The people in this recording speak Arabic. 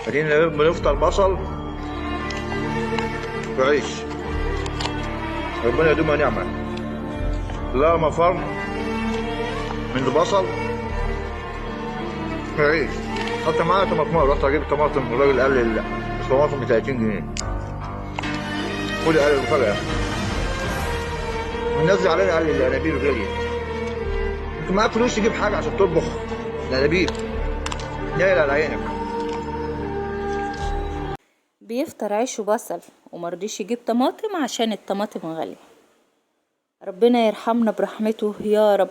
ادينا بنفطر بصل وعيش. ربنا يدومها نعمة. لا مفر من البصل وعيش. حتى معايا طماطم، رحت اجيب طماطم الراجل قال لي الطماطم ب 30 جنيه. خد قال لي المفاجأة. منزل علينا قال لي الانابيب غالية. انت معاك فلوس تجيب حاجة عشان تطبخ؟ الانابيب نايل على عينك. بيفطر عيش وبصل ومرضيش يجيب طماطم عشان الطماطم غالية. ربنا يرحمنا برحمته يا رب.